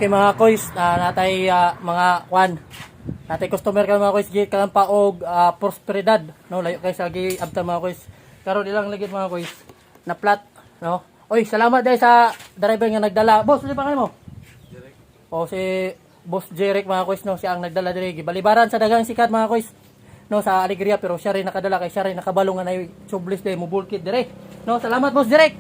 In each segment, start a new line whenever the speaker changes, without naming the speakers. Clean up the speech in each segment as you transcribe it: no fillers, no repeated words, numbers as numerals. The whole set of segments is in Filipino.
Okay mga kois, natay mga kwan. Natay customer ka mga kois, gi kalampa og prosperidad, no, layo kay sa gi abta mga kois. Karon ilang ligid mga kois na flat, no. Oy, salamat dai sa driver nga nagdala. Boss, di pa kayo mo? Jeric. O si Boss Jeric mga kois, no, siya ang nagdala diri gibalibaran sa dagang sikat mga kois. No, sa Alegria, pero siya rin nakadala kay siya rin nakabalo nga nay sublis dai mo bulkit dire. No, salamat Boss Jeric.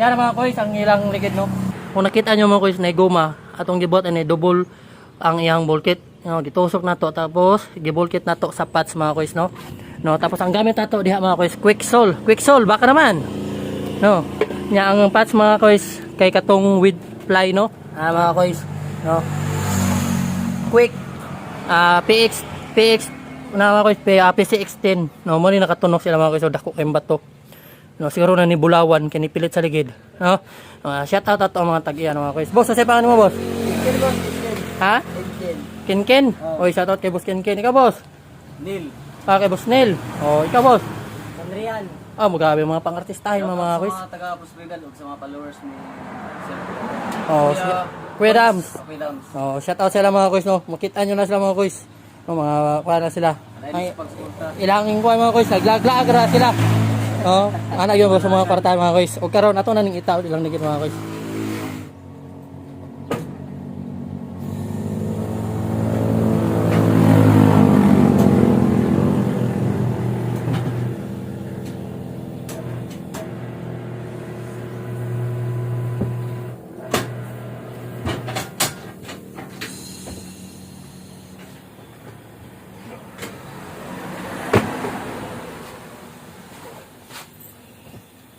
Yan mga kois ang ilang ligid, no. Kung nakita nyo mga kois na goma atong gibot ani double ang iyang bulkit, no, gitusok nato tapos gibulkit nato sa pads mga kois, no. No, tapos ang gamit nato diha mga kois quick sole baka naman, no. Nya ang pads mga kois kay katong with fly, no, mga kois, no. Quick PX na mga kois PC-X10, no, mo ni nakatunok sila mga kois, so dako kay bato. No, siguro na ni bulawan kini pilit sa ligid, no. Shout out ato mga tag-iyan mga kois. Boss, sa pangalan mo boss?
Kinken boss, Kinken.
Ha?
Kinken.
Kinken? Oy, shout out kay boss Kinken. Ikaw boss?
Neil.
Kay boss Neil. Ikaw boss?
Andrian.
Magabi mga pang-artistahin mga kois.
Sa mga taga-Prosperidad ug sa mga followers ni
Kuya Dams.
Kuya Dams.
Shout out sila mga kois, no. Makita nyo na sila mga kois. No, mga kuha sila.
Ay, pagsuporta.
Ilangin ko mga kois, naglaglag ra sila. Anak yun sa mga kwartahan mga kois. O karon ato na ning itaw ilang nigit mga kois.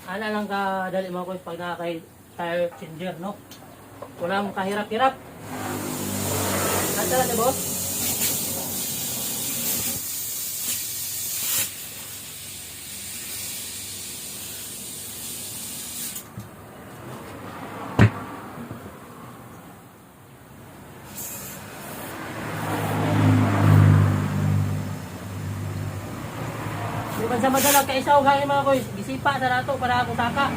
Ana lang ka dali mga kois pag nakakay tire changer, no. Walang kahirap-hirap. Nasa na boss? Di ba sa madalag ka isaw kaya mga kois, gisipa sa nato para ako saka.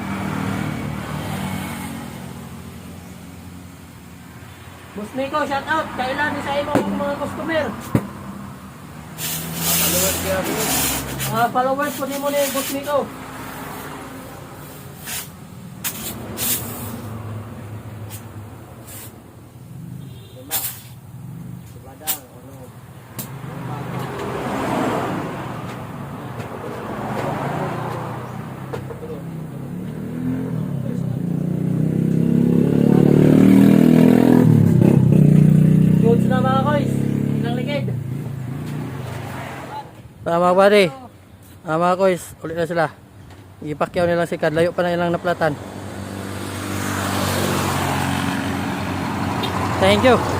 Boss Nico, shout out. Kailan ni sa imong mga customer?
Followers kaya boss.
Mga followers po mo ni Boss Nico.
Badang ano.
Goods na mga kois. Ilang ligid. Mga pare. Mga kois, ulit na sila. Ipakyaw nilang sikad. Layo pa na ilang naplatan. Thank you.